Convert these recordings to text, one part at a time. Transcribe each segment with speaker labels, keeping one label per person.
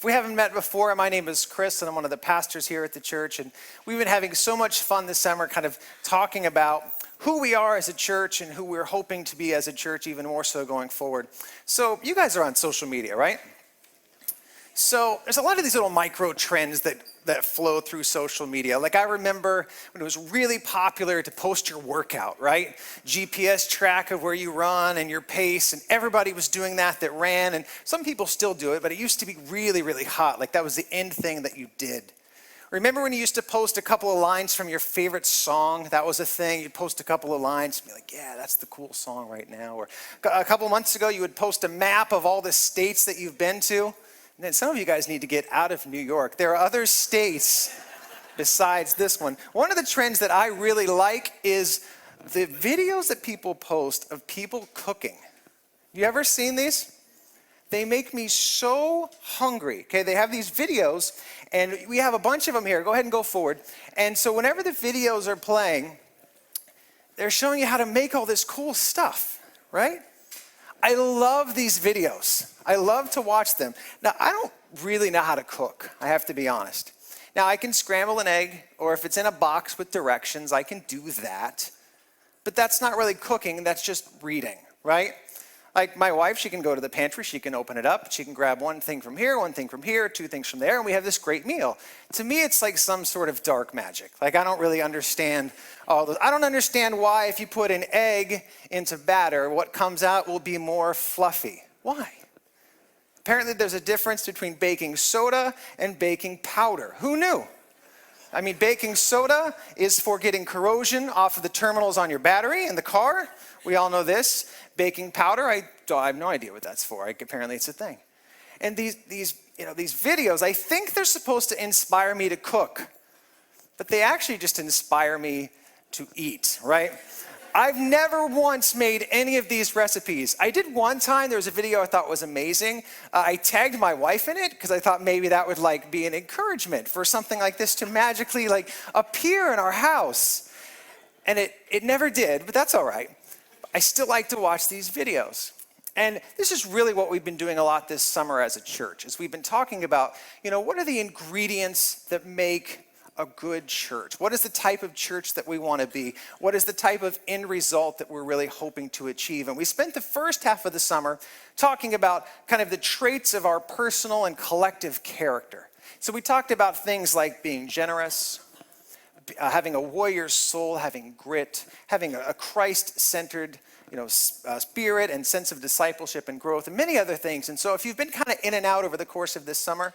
Speaker 1: If we haven't met before, my name is Chris, and I'm one of the pastors here at the church, and we've been having so much fun this summer kind of talking about who we are as a church and who we're hoping to be as a church, even more so going forward. So you guys are on social media, right? So there's a lot of these little micro trends that flow through social media. Like I remember when it was really popular to post your workout, right? GPS track of where you run and your pace, and everybody was doing that ran, and some people still do it, but it used to be really, really hot. Like that was the end thing that you did. Remember when you used to post a couple of lines from your favorite song? That was a thing. You'd post a couple of lines and be like, yeah, that's the cool song right now. Or a couple months ago, you would post a map of all the states that you've been to. And then some of you guys need to get out of New York. There are other states besides this one. One of the trends that I really like is the videos that people post of people cooking. You ever seen these? They make me so hungry. Okay, they have these videos, and we have a bunch of them here. Go ahead and go forward. And so whenever the videos are playing, they're showing you how to make all this cool stuff, right? I love these videos. I love to watch them. Now, I don't really know how to cook, I have to be honest. Now, I can scramble an egg, or if it's in a box with directions, I can do that. But that's not really cooking, that's just reading, right? Like my wife, she can go to the pantry, she can open it up, she can grab one thing from here, two things from there, and we have this great meal. To me, it's like some sort of dark magic. Like I don't really understand all those. I don't understand why if you put an egg into batter, what comes out will be more fluffy. Why? Apparently there's a difference between baking soda and baking powder. Who knew? I mean, baking soda is for getting corrosion off of the terminals on your battery in the car. We all know this. Baking powder, I have no idea what that's for. Apparently it's a thing. And these videos, I think they're supposed to inspire me to cook, but they actually just inspire me to eat, right? I've never once made any of these recipes. I did one time, there was a video I thought was amazing. I tagged my wife in it because I thought maybe that would be an encouragement for something like this to magically appear in our house. And it never did, but that's all right. I still like to watch these videos. And this is really what we've been doing a lot this summer as a church, is we've been talking about, what are the ingredients that make a good church? What is the type of church that we want to be? What is the type of end result that we're really hoping to achieve? And we spent the first half of the summer talking about kind of the traits of our personal and collective character. So we talked about things like being generous, having a warrior's soul, having grit, having a Christ-centered spirit and sense of discipleship and growth, and many other things. And so if you've been kind of in and out over the course of this summer,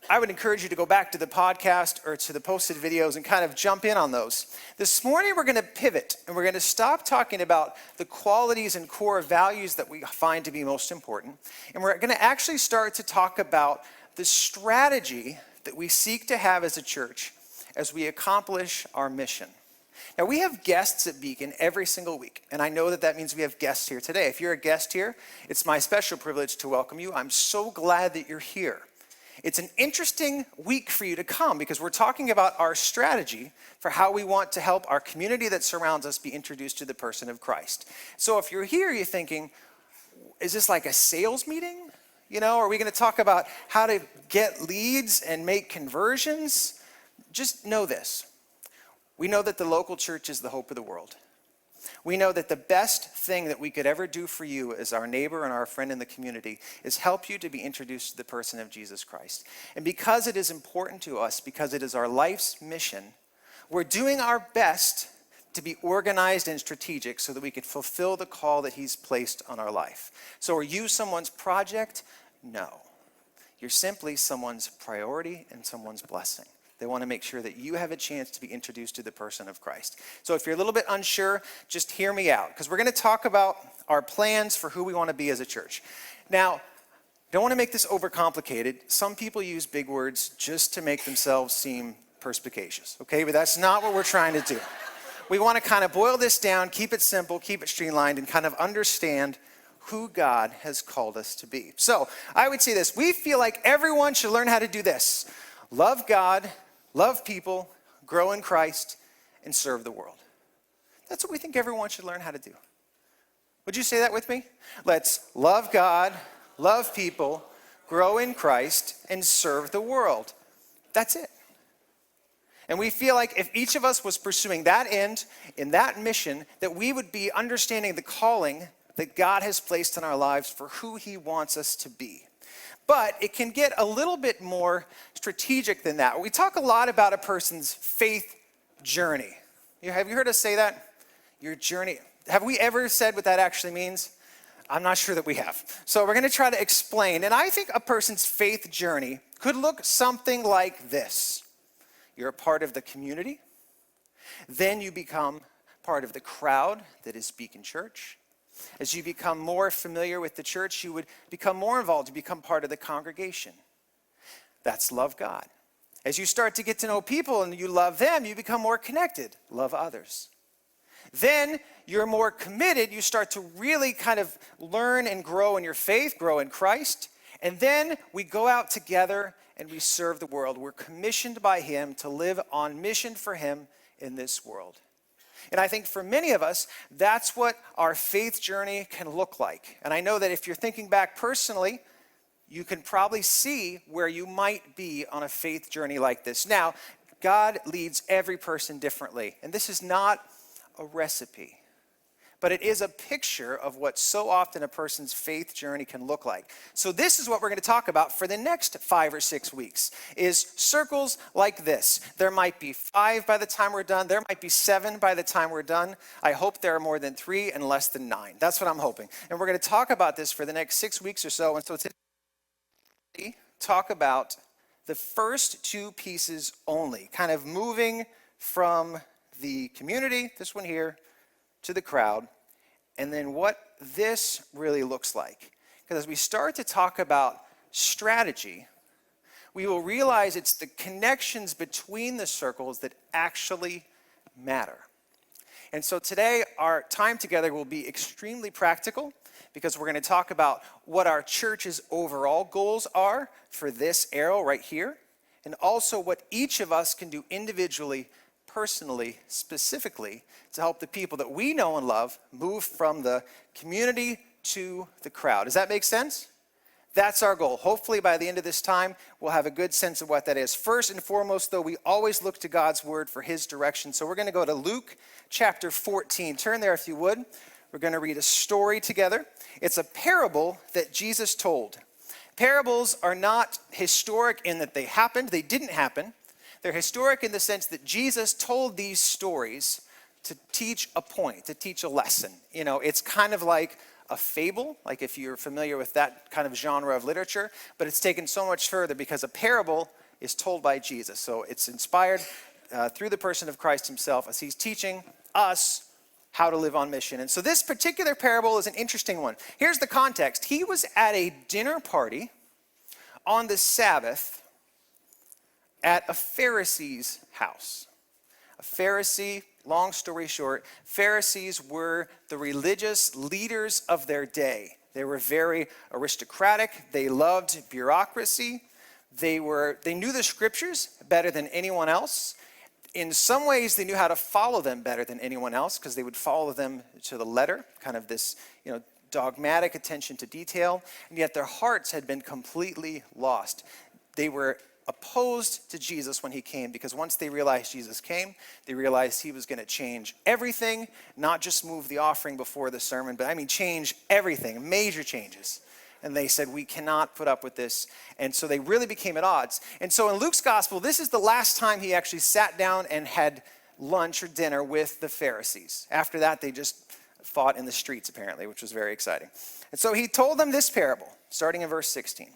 Speaker 1: I would encourage you to go back to the podcast or to the posted videos and kind of jump in on those. This morning we're going to pivot, and we're going to stop talking about the qualities and core values that we find to be most important, and we're going to actually start to talk about the strategy that we seek to have as a church as we accomplish our mission. Now, we have guests at Beacon every single week, and I know that means we have guests here today. If you're a guest here, it's my special privilege to welcome you. I'm so glad that you're here. It's an interesting week for you to come because we're talking about our strategy for how we want to help our community that surrounds us be introduced to the person of Christ. So if you're here, you're thinking, is this like a sales meeting? Are we going to talk about how to get leads and make conversions? Just know this. We know that the local church is the hope of the world. We know that the best thing that we could ever do for you as our neighbor and our friend in the community is help you to be introduced to the person of Jesus Christ. And because it is important to us, because it is our life's mission, we're doing our best to be organized and strategic so that we could fulfill the call that he's placed on our life. So are you someone's project? No. You're simply someone's priority and someone's blessing. They want to make sure that you have a chance to be introduced to the person of Christ. So if you're a little bit unsure, just hear me out, because we're going to talk about our plans for who we want to be as a church. Now, don't want to make this overcomplicated. Some people use big words just to make themselves seem perspicacious, okay? But that's not what we're trying to do. We want to kind of boil this down, keep it simple, keep it streamlined, and kind of understand who God has called us to be. So I would say this. We feel like everyone should learn how to do this. Love God, love people, grow in Christ, and serve the world. That's what we think everyone should learn how to do. Would you say that with me? Let's love God, love people, grow in Christ, and serve the world. That's it. And we feel like if each of us was pursuing that end in that mission, that we would be understanding the calling that God has placed in our lives for who he wants us to be. But it can get a little bit more strategic than that. We talk a lot about a person's faith journey. Have you heard us say that? Your journey. Have we ever said what that actually means? I'm not sure that we have. So we're going to try to explain. And I think a person's faith journey could look something like this. You're a part of the community. Then you become part of the crowd that is Beacon Church. As you become more familiar with the church, you would become more involved. You become part of the congregation. That's love God. As you start to get to know people and you love them, you become more connected. Love others. Then you're more committed. You start to really kind of learn and grow in your faith, grow in Christ. And then we go out together and we serve the world. We're commissioned by him to live on mission for him in this world. And I think for many of us, that's what our faith journey can look like. And I know that if you're thinking back personally, you can probably see where you might be on a faith journey like this. Now, God leads every person differently. And this is not a recipe, but it is a picture of what so often a person's faith journey can look like. So this is what we're going to talk about for the next 5 or 6 weeks, is circles like this. There might be 5 by the time we're done. There might be 7 by the time we're done. I hope there are more than 3 and less than 9. That's what I'm hoping. And we're going to talk about this for the next 6 weeks or so. And so today, we talk about the first 2 pieces only, kind of moving from the community, this one here, to the crowd, and then what this really looks like. Because as we start to talk about strategy, we will realize it's the connections between the circles that actually matter. And so today, our time together will be extremely practical because we're going to talk about what our church's overall goals are for this arrow right here, and also what each of us can do individually, personally, specifically, to help the people that we know and love move from the community to the crowd. Does that make sense? That's our goal. Hopefully by the end of this time, we'll have a good sense of what that is. First and foremost, though, we always look to God's word for his direction. So we're going to go to Luke chapter 14. Turn there if you would. We're going to read a story together. It's a parable that Jesus told. Parables are not historic in that they happened. They didn't happen. They're historic in the sense that Jesus told these stories to teach a point, to teach a lesson. You know, it's kind of like a fable, like if you're familiar with that kind of genre of literature, but it's taken so much further because a parable is told by Jesus. So it's inspired through the person of Christ himself as he's teaching us how to live on mission. And so this particular parable is an interesting one. Here's the context. He was at a dinner party on the Sabbath at a Pharisee's house. A Pharisee, long story short, Pharisees were the religious leaders of their day. They were very aristocratic. They loved bureaucracy. They knew the scriptures better than anyone else. In some ways, they knew how to follow them better than anyone else because they would follow them to the letter, kind of this, dogmatic attention to detail. And yet their hearts had been completely lost. They were opposed to Jesus when he came because once they realized Jesus came, they realized he was going to change everything, not just move the offering before the sermon, but change everything, major changes. And they said, we cannot put up with this. And so they really became at odds. And so in Luke's gospel, this is the last time he actually sat down and had lunch or dinner with the Pharisees. After that, they just fought in the streets apparently, which was very exciting. And so he told them this parable, starting in verse 16.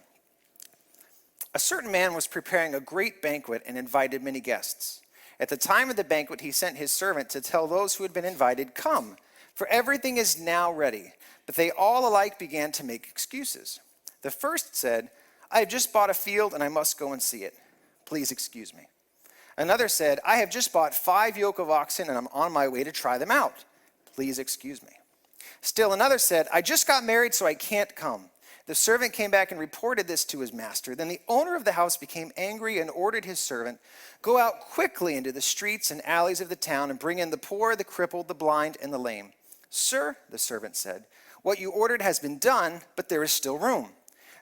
Speaker 1: A certain man was preparing a great banquet and invited many guests. At the time of the banquet, he sent his servant to tell those who had been invited, "Come, for everything is now ready." But they all alike began to make excuses. The first said, "I have just bought a field and I must go and see it. Please excuse me." Another said, "I have just bought 5 yoke of oxen and I'm on my way to try them out. Please excuse me." Still another said, "I just got married so I can't come." The servant came back and reported this to his master. Then the owner of the house became angry and ordered his servant, "Go out quickly into the streets and alleys of the town and bring in the poor, the crippled, the blind, and the lame." "Sir," the servant said, "what you ordered has been done, but there is still room."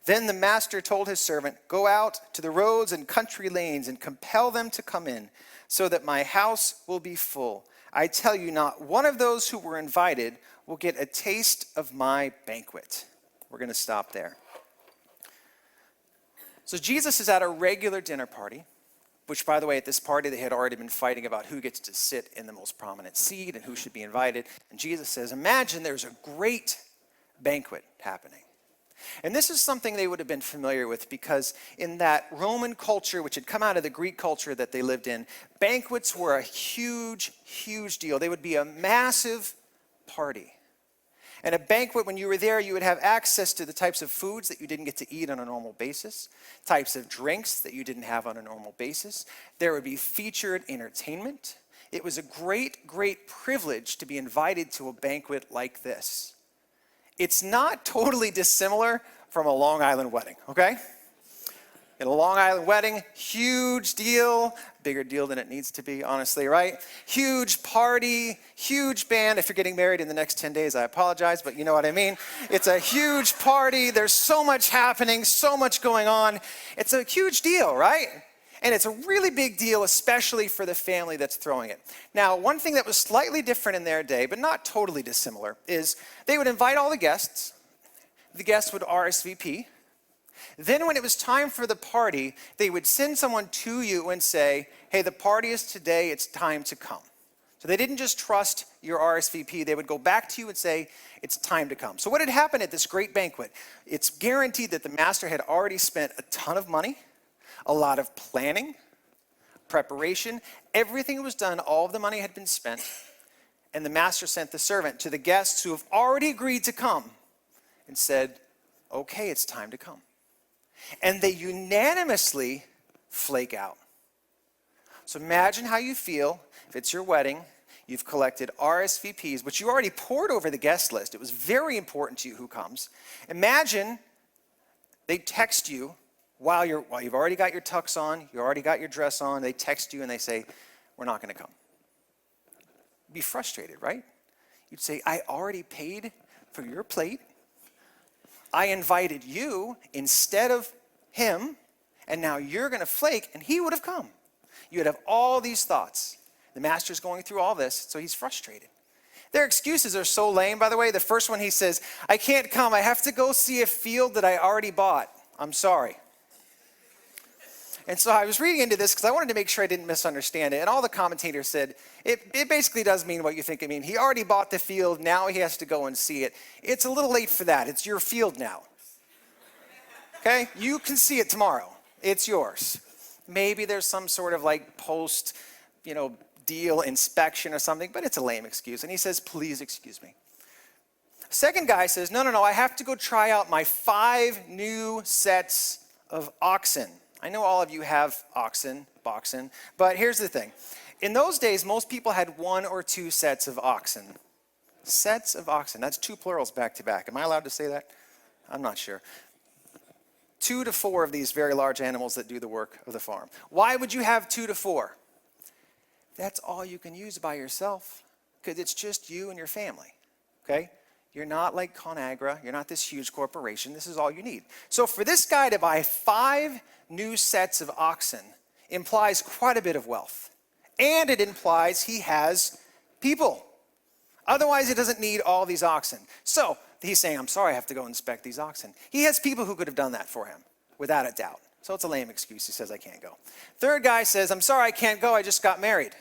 Speaker 1: Then the master told his servant, 'Go out to the roads and country lanes and compel them to come in, so that my house will be full. I tell you, not one of those who were invited will get a taste of my banquet.'" We're going to stop there. So Jesus is at a regular dinner party, which, by the way, at this party, they had already been fighting about who gets to sit in the most prominent seat and who should be invited. And Jesus says, imagine there's a great banquet happening. And this is something they would have been familiar with, because in that Roman culture, which had come out of the Greek culture that they lived in, banquets were a huge, huge deal. They would be a massive party. And a banquet, when you were there, you would have access to the types of foods that you didn't get to eat on a normal basis, types of drinks that you didn't have on a normal basis. There would be featured entertainment. It was a great, great privilege to be invited to a banquet like this. It's not totally dissimilar from a Long Island wedding, okay? In a Long Island wedding, huge deal, bigger deal than it needs to be, honestly, right? Huge party, huge band. If you're getting married in the next 10 days, I apologize, but you know what I mean. It's a huge party. There's so much happening, so much going on. It's a huge deal, right? And it's a really big deal, especially for the family that's throwing it. Now, one thing that was slightly different in their day, but not totally dissimilar, is they would invite all the guests. The guests would RSVP. Then when it was time for the party, they would send someone to you and say, hey, the party is today, it's time to come. So they didn't just trust your RSVP, they would go back to you and say, it's time to come. So what had happened at this great banquet? It's guaranteed that the master had already spent a ton of money, a lot of planning, preparation. Everything was done, all of the money had been spent, and the master sent the servant to the guests who have already agreed to come and said, okay, it's time to come. And they unanimously flake out. So imagine how you feel if it's your wedding, you've collected RSVPs, but you already poured over the guest list. It was very important to you who comes. Imagine they text you while you've already got your tux on, you already got your dress on, they text you and they say, we're not going to come. Be frustrated, right? You'd say, I already paid for your plate. I invited you instead of him, and now you're going to flake, and he would have come. You would have all these thoughts. The master's going through all this, so he's frustrated. Their excuses are so lame, by the way. The first one, he says, I can't come. I have to go see a field that I already bought. I'm sorry. And so I was reading into this because I wanted to make sure I didn't misunderstand it. And all the commentators said, it basically does mean what you think it means. He already bought the field. Now he has to go and see it. It's a little late for that. It's your field now. Okay? You can see it tomorrow. It's yours. Maybe there's some sort of like post, deal inspection or something, but it's a lame excuse. And he says, please excuse me. Second guy says, no, I have to go try out my 5 new sets of oxen. I know all of you have oxen, but here's the thing. In those days, most people had 1 or 2 sets of oxen. Sets of oxen. That's 2 plurals back to back. Am I allowed to say that? I'm not sure. 2 to 4 of these very large animals that do the work of the farm. Why would you have 2 to 4? That's all you can use by yourself, because it's just you and your family, okay? You're not like ConAgra. You're not this huge corporation. This is all you need. So for this guy to buy 5 new sets of oxen implies quite a bit of wealth. And it implies he has people. Otherwise, he doesn't need all these oxen. So he's saying, I'm sorry, I have to go inspect these oxen. He has people who could have done that for him, without a doubt. So it's a lame excuse. He says, I can't go. Third guy says, I'm sorry, I can't go. I just got married.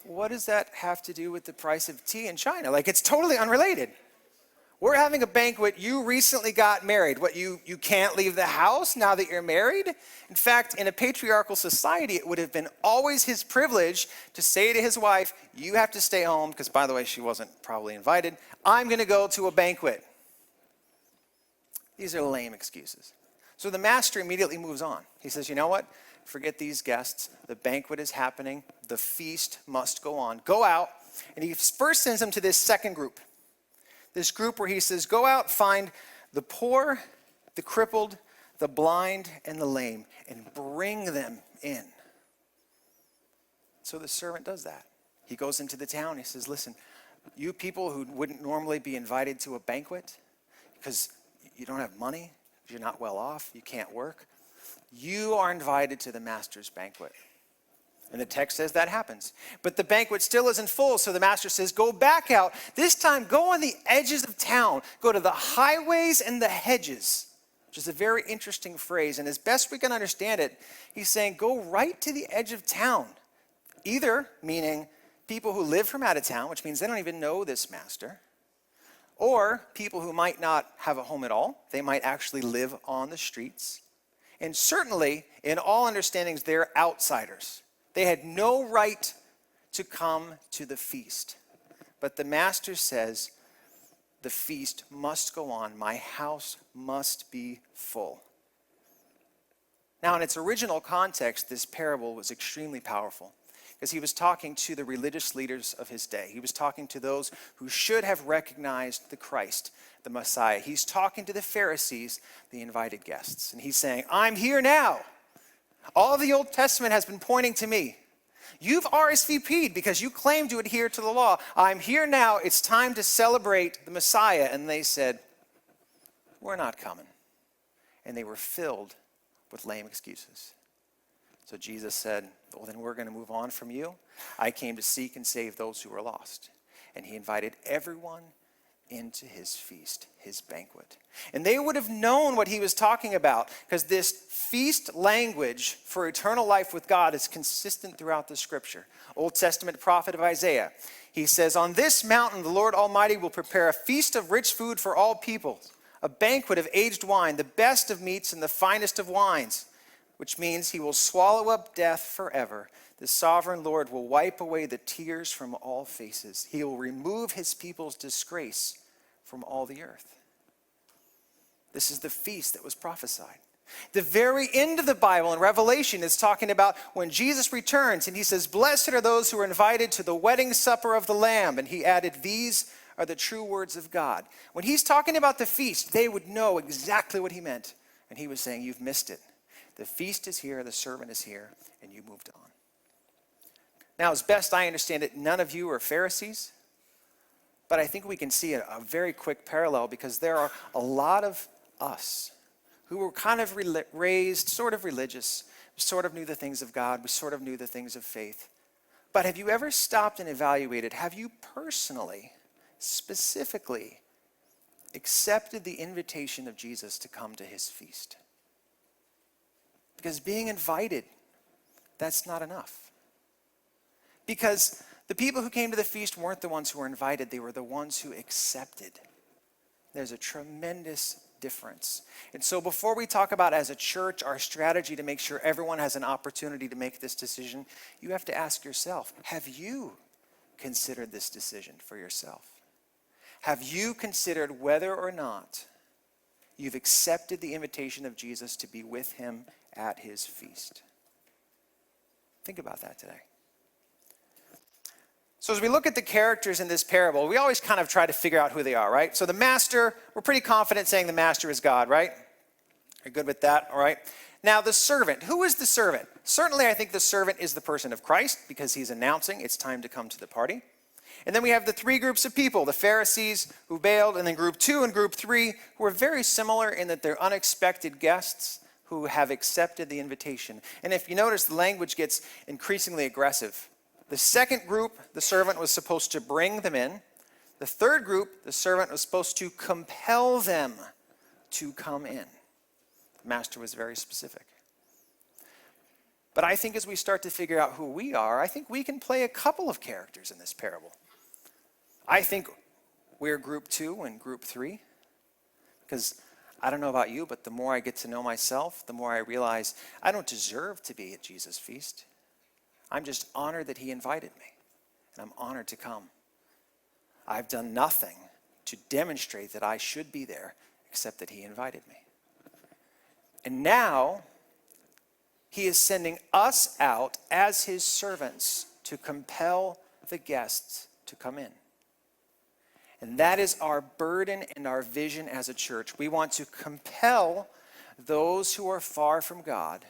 Speaker 1: What does that have to do with the price of tea in China? Like, it's totally unrelated. We're having a banquet. You recently got married. What, you can't leave the house now that you're married? In fact, in a patriarchal society, it would have been always his privilege to say to his wife, you have to stay home, because, by the way, she wasn't probably invited. I'm going to go to a banquet. These are lame excuses. So the master immediately moves on. He says, you know what? Forget these guests. The banquet is happening. The feast must go on. Go out. And he first sends them to this second group. This group where he says, go out, find the poor, the crippled, the blind, and the lame, and bring them in. So the servant does that. He goes into the town. He says, listen, you people who wouldn't normally be invited to a banquet because you don't have money, You're not well off. You can't work. You are invited to the master's banquet. And the text says that happens. But the banquet still isn't full, so the master says, go back out. This time, go on the edges of town. Go to the highways and the hedges, which is a very interesting phrase. And as best we can understand it, he's saying, go right to the edge of town. Either meaning people who live from out of town, which means they don't even know this master, or people who might not have a home at all. They might actually live on the streets. And certainly, in all understandings, they're outsiders. They had no right to come to the feast. But the master says, the feast must go on. My house must be full. Now, in its original context, this parable was extremely powerful because he was talking to the religious leaders of his day. He was talking to those who should have recognized the Christ, the Messiah. He's talking to the Pharisees, the invited guests. And he's saying, I'm here now. All of the Old Testament has been pointing to me. You've RSVP'd because you claim to adhere to the law. I'm here now. It's time to celebrate the Messiah. And they said, we're not coming. And they were filled with lame excuses. So Jesus said, well, then we're going to move on from you. I came to seek and save those who were lost. And he invited everyone into his feast, his banquet. And they would have known what he was talking about because this feast language for eternal life with God is consistent throughout the scripture. Old Testament prophet of Isaiah, he says, on this mountain the Lord Almighty will prepare a feast of rich food for all peoples, a banquet of aged wine, the best of meats and the finest of wines, which means he will swallow up death forever. The sovereign Lord will wipe away the tears from all faces. He will remove his people's disgrace from all the earth. This is the feast that was prophesied. The very end of the Bible in Revelation is talking about when Jesus returns, and he says, blessed are those who are invited to the wedding supper of the Lamb. And he added, these are the true words of God. When he's talking about the feast, they would know exactly what he meant. And he was saying, you've missed it. The feast is here, the servant is here, and you moved on. Now, as best I understand it, none of you are Pharisees, but I think we can see a very quick parallel because there are a lot of us who were kind of raised sort of religious, we sort of knew the things of God, we sort of knew the things of faith. But have you ever stopped and evaluated, have you personally, specifically, accepted the invitation of Jesus to come to his feast? Because being invited, that's not enough. Because the people who came to the feast weren't the ones who were invited, they were the ones who accepted. There's a tremendous difference. And so before we talk about as a church, our strategy to make sure everyone has an opportunity to make this decision, you have to ask yourself, have you considered this decision for yourself? Have you considered whether or not you've accepted the invitation of Jesus to be with him at his feast? Think about that today. So as we look at the characters in this parable, we always kind of try to figure out who they are, right? So the master, we're pretty confident saying the master is God, right? You're good with that, all right? Now the servant, who is the servant? Certainly I think the servant is the person of Christ because he's announcing it's time to come to the party. And then we have the three groups of people, the Pharisees who bailed, and then group 2 and group 3 who are very similar in that they're unexpected guests who have accepted the invitation. And if you notice, the language gets increasingly aggressive. The second group, the servant was supposed to bring them in. The third group, the servant was supposed to compel them to come in. The master was very specific. But I think as we start to figure out who we are, I think we can play a couple of characters in this parable. I think we're group 2 and group 3. Because I don't know about you, but the more I get to know myself, the more I realize I don't deserve to be at Jesus' feast. I'm just honored that he invited me, and I'm honored to come. I've done nothing to demonstrate that I should be there except that he invited me. And now, he is sending us out as his servants to compel the guests to come in. And that is our burden and our vision as a church. We want to compel those who are far from God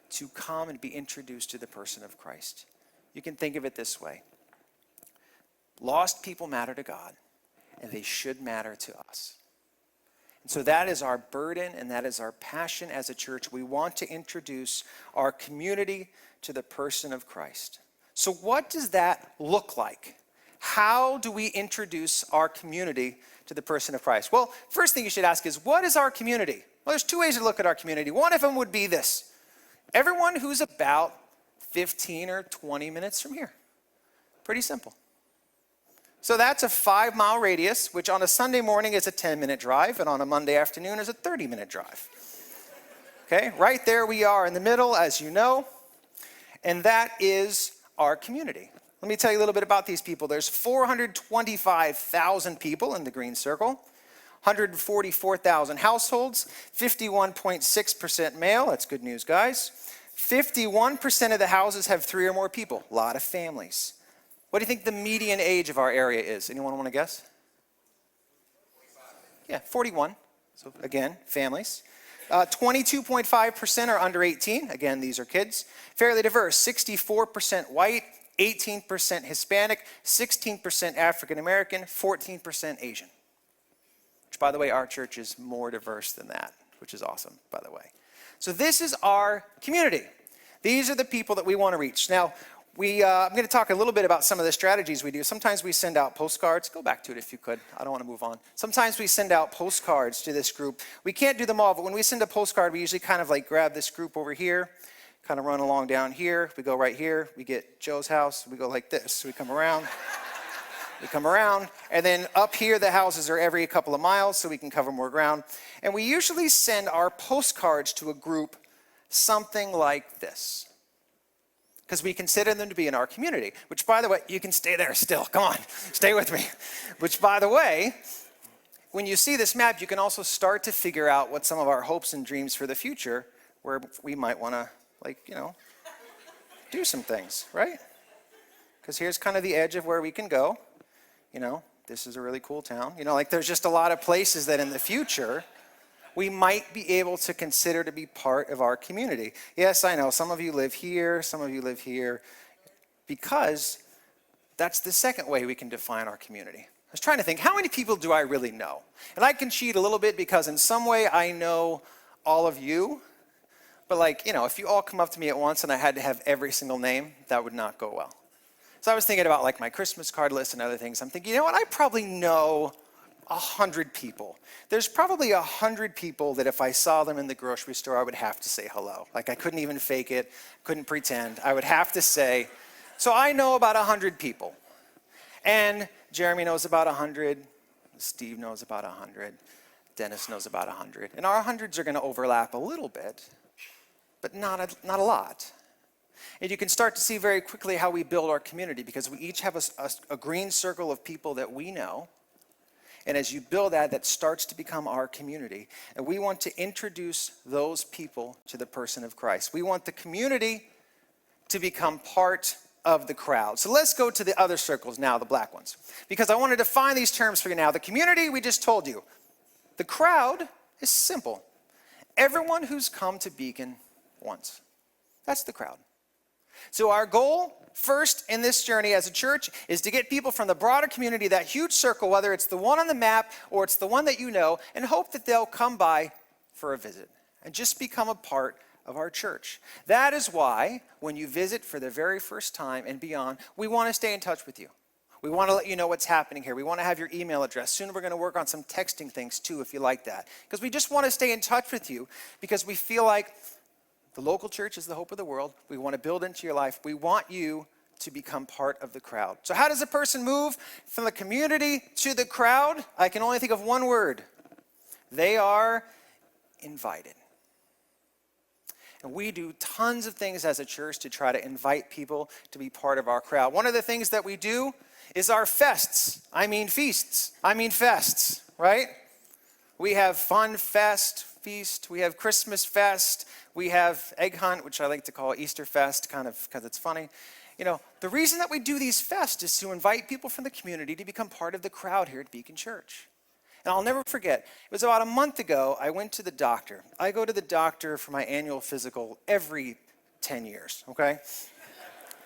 Speaker 1: to come and be introduced to the person of Christ. You can think of it this way. Lost people matter to God, and they should matter to us. So that is our burden and that is our passion as a church. We want to introduce our community to the person of Christ. So what does that look like? How do we introduce our community to the person of Christ? Well, first thing you should ask is, what is our community? Well, there's two ways to look at our community. One of them would be this: everyone who's about 15 or 20 minutes from here. Pretty simple. So that's a 5-mile radius, which on a Sunday morning is a 10-minute drive, and on a Monday afternoon is a 30-minute drive. Okay, right there we are in the middle, as you know, and that is our community. Let me tell you a little bit about these people. There's 425,000 people in the green circle, 144,000 households, 51.6% male. That's good news, guys. 51% of the houses have 3 or more people. A lot of families. What do you think the median age of our area is? Anyone want to guess? 45. Yeah, 41. So again, families. 22.5% are under 18. Again, these are kids. Fairly diverse. 64% white, 18% Hispanic, 16% African American, 14% Asian. Which, by the way, our church is more diverse than that, which is awesome, by the way. So this is our community. These are the people that we want to reach. Now, I'm going to talk a little bit about some of the strategies we do. Sometimes we send out postcards. Go back to it if you could. I don't want to move on. Sometimes we send out postcards to this group. We can't do them all, but when we send a postcard, we usually kind of like grab this group over here, kind of run along down here. We go right here. We get Joe's house. We go like this. We come around. We come around. And then up here, the houses are every couple of miles, so we can cover more ground. And we usually send our postcards to a group something like this, because we consider them to be in our community, which, by the way, you can stay there still. Come on, stay with me. Which, by the way, when you see this map, you can also start to figure out what some of our hopes and dreams for the future, where we might want to, do some things, right? Because here's kind of the edge of where we can go. This is a really cool town. There's just a lot of places that in the future we might be able to consider to be part of our community. Yes, I know, some of you live here, some of you live here, because that's the second way we can define our community. I was trying to think, how many people do I really know? And I can cheat a little bit because in some way I know all of you, but if you all come up to me at once and I had to have every single name, that would not go well. So I was thinking about my Christmas card list and other things. I'm thinking, you know what, I probably know 100 people. There's probably 100 people that if I saw them in the grocery store, I would have to say hello. I couldn't even fake it, couldn't pretend. I would have to say. So I know about 100 people. And Jeremy knows about 100. Steve knows about 100. Dennis knows about 100. And our hundreds are going to overlap a little bit, but not a lot. And you can start to see very quickly how we build our community, because we each have a green circle of people that we know. And as you build that starts to become our community. And we want to introduce those people to the person of Christ. We want the community to become part of the crowd. So let's go to the other circles now, the black ones. Because I want to define these terms for you now. The community, we just told you. The crowd is simple. Everyone who's come to Beacon once. That's the crowd. So our goal first in this journey as a church is to get people from the broader community, that huge circle, whether it's the one on the map or it's the one that you know, and hope that they'll come by for a visit and just become a part of our church. That is why when you visit for the very first time and beyond, we want to stay in touch with you. We want to let you know what's happening here. We want to have your email address. Soon we're going to work on some texting things too, if you like that. Because we just want to stay in touch with you, because we feel like the local church is the hope of the world. We want to build into your life. We want you to become part of the crowd. So how does a person move from the community to the crowd? I can only think of one word. They are invited. And we do tons of things as a church to try to invite people to be part of our crowd. One of the things that we do is our fests. I mean feasts. I mean fests, right? We have Fun Fest, Feast. We have Christmas Fest. We have Egg Hunt, which I like to call Easter Fest, kind of because it's funny. The reason that we do these fests is to invite people from the community to become part of the crowd here at Beacon Church. And I'll never forget, it was about a month ago, I went to the doctor. I go to the doctor for my annual physical every 10 years, okay?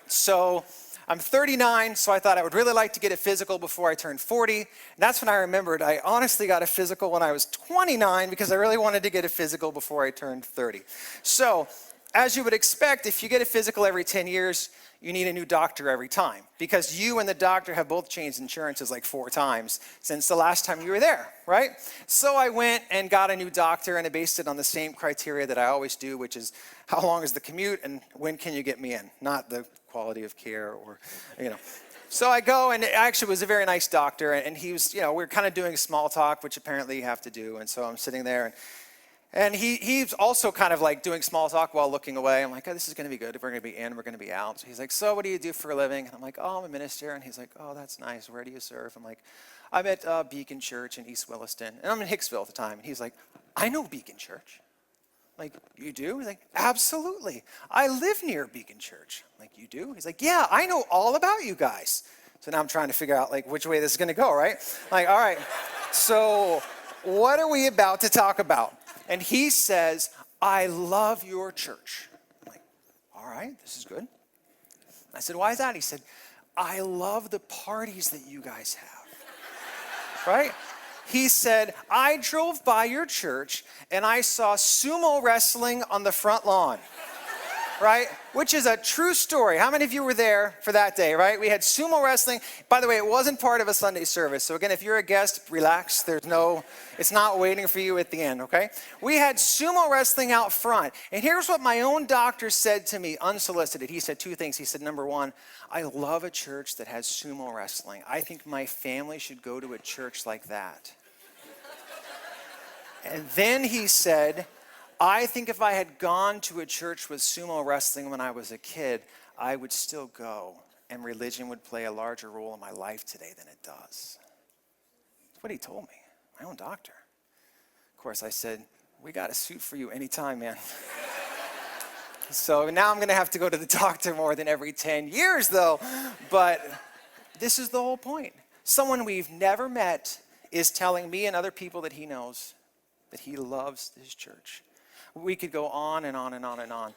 Speaker 1: So I'm 39, so I thought I would really like to get a physical before I turned 40. And that's when I remembered I honestly got a physical when I was 29 because I really wanted to get a physical before I turned 30. So, as you would expect, if you get a physical every 10 years, you need a new doctor every time because you and the doctor have both changed insurances like 4 times since the last time you were there, right? So I went and got a new doctor, and I based it on the same criteria that I always do, which is how long is the commute and when can you get me in, not the quality of care or, So I go, and it actually was a very nice doctor, and he was, we were kind of doing small talk, which apparently you have to do, and so I'm sitting there, and he's also kind of like doing small talk while looking away. I'm like, oh, this is going to be good. We're going to be in, we're going to be out. So he's like, so what do you do for a living? And I'm like, oh, I'm a minister. And he's like, oh, that's nice. Where do you serve? I'm like, I'm at Beacon Church in East Williston. And I'm in Hicksville at the time. And he's like, I know Beacon Church. I'm like, you do? He's like, absolutely. I live near Beacon Church. I'm like, you do? He's like, yeah, I know all about you guys. So now I'm trying to figure out like which way this is going to go, right? Like, all right, so what are we about to talk about? And he says, I love your church. I'm like, all right, this is good. I said, why is that? He said, I love the parties that you guys have, right? He said, I drove by your church and I saw sumo wrestling on the front lawn, right? Which is a true story. How many of you were there for that day, right? We had sumo wrestling. By the way, it wasn't part of a Sunday service. So again, if you're a guest, relax. It's not waiting for you at the end, okay? We had sumo wrestling out front. And here's what my own doctor said to me, unsolicited. He said 2 things. He said, number 1, I love a church that has sumo wrestling. I think my family should go to a church like that. And then he said, I think if I had gone to a church with sumo wrestling when I was a kid, I would still go, and religion would play a larger role in my life today than it does. That's what he told me, my own doctor. Of course, I said, we got a suit for you anytime, man. So now I'm going to have to go to the doctor more than every 10 years, though. But this is the whole point. Someone we've never met is telling me and other people that he knows that he loves this church. We could go on and on and on and on.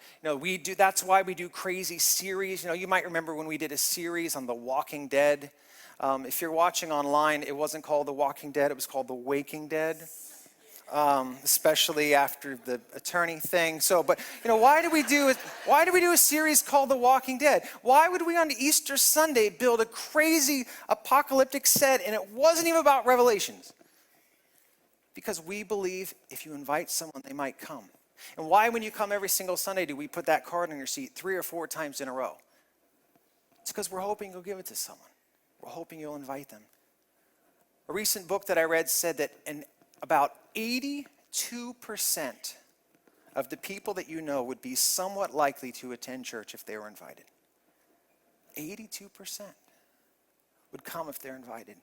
Speaker 1: That's why we do crazy series. You might remember when we did a series on The Walking Dead. If you're watching online, it wasn't called The Walking Dead, it was called The Waking Dead. Especially after the attorney thing. But why do we do a series called The Walking Dead? Why would we on Easter Sunday build a crazy apocalyptic set and it wasn't even about Revelations? Because we believe if you invite someone, they might come. And why, when you come every single Sunday, do we put that card on your seat 3 or 4 times in a row? It's because we're hoping you'll give it to someone. We're hoping you'll invite them. A recent book that I read said that about 82% of the people that you know would be somewhat likely to attend church if they were invited. 82% would come if they're invited.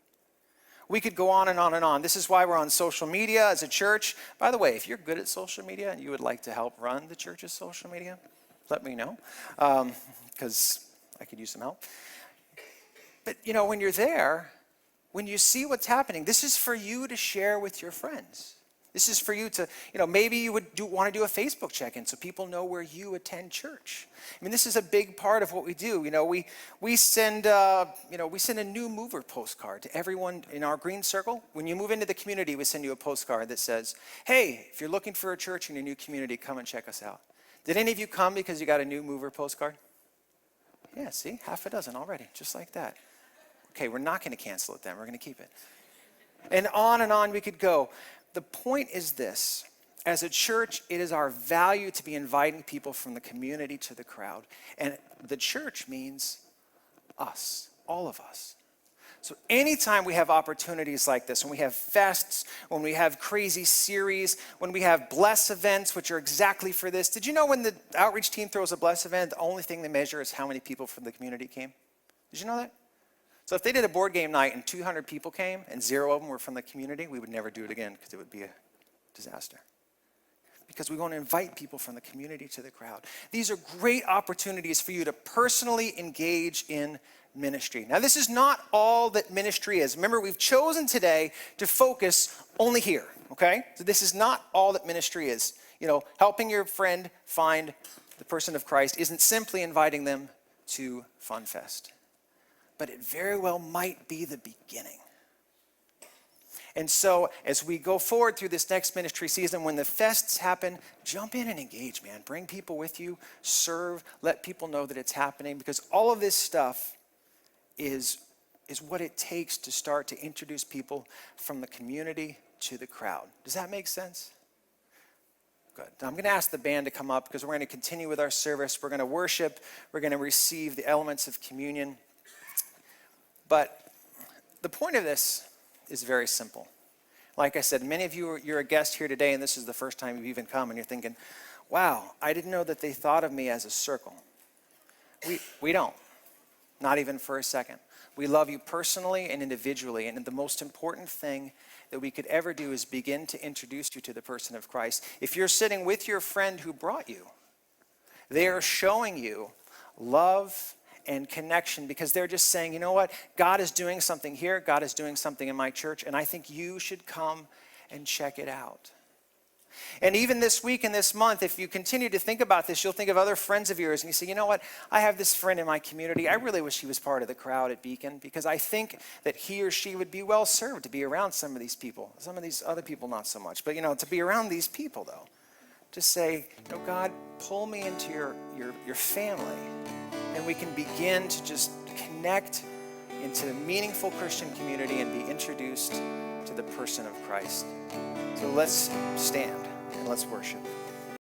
Speaker 1: We could go on and on and on. This is why we're on social media as a church. By the way, if you're good at social media and you would like to help run the church's social media, let me know, because I could use some help. But, when you're there, when you see what's happening, this is for you to share with your friends. This is for you to, maybe you would want to do a Facebook check-in so people know where you attend church. I mean, this is a big part of what we do. We send a new mover postcard to everyone in our green circle. When you move into the community, we send you a postcard that says, hey, if you're looking for a church in your new community, come and check us out. Did any of you come because you got a new mover postcard? Yeah, see, half a dozen already, just like that. Okay, we're not going to cancel it then. We're going to keep it. And on we could go. The point is this. As a church, it is our value to be inviting people from the community to the crowd. And the church means us, all of us. So anytime we have opportunities like this, when we have fests, when we have crazy series, when we have bless events, which are exactly for this. Did you know when the outreach team throws a bless event, the only thing they measure is how many people from the community came? Did you know that? So if they did a board game night and 200 people came and 0 of them were from the community, we would never do it again because it would be a disaster. Because we want to invite people from the community to the crowd. These are great opportunities for you to personally engage in ministry. Now, this is not all that ministry is. Remember, we've chosen today to focus only here, okay? So this is not all that ministry is. Helping your friend find the person of Christ isn't simply inviting them to Fun Fest. but it very well might be the beginning. And so as we go forward through this next ministry season, when the fests happen, jump in and engage, man. Bring people with you, serve, let people know that it's happening, because all of this stuff is what it takes to start to introduce people from the community to the crowd. Does that make sense? Good. Now I'm going to ask the band to come up because we're going to continue with our service. We're going to worship. We're going to receive the elements of communion. But the point of this is very simple. Like I said, many of you, you're a guest here today, and this is the first time you've even come, and you're thinking, wow, I didn't know that they thought of me as a circle. We don't. Not even for a second. We love you personally and individually, and the most important thing that we could ever do is begin to introduce you to the person of Christ. If you're sitting with your friend who brought you, they are showing you love and connection, because they're just saying, you know what, God is doing something here, God is doing something in my church, and I think you should come and check it out. And even this week and this month, if you continue to think about this, you'll think of other friends of yours and you say, you know what, I have this friend in my community. I really wish he was part of the crowd at Beacon, because I think that he or she would be well served to be around some of these people. Some of these other people, not so much. But, to be around these people, though. Just say, God, pull me into your family. And we can begin to just connect into a meaningful Christian community and be introduced to the person of Christ. So let's stand and let's worship.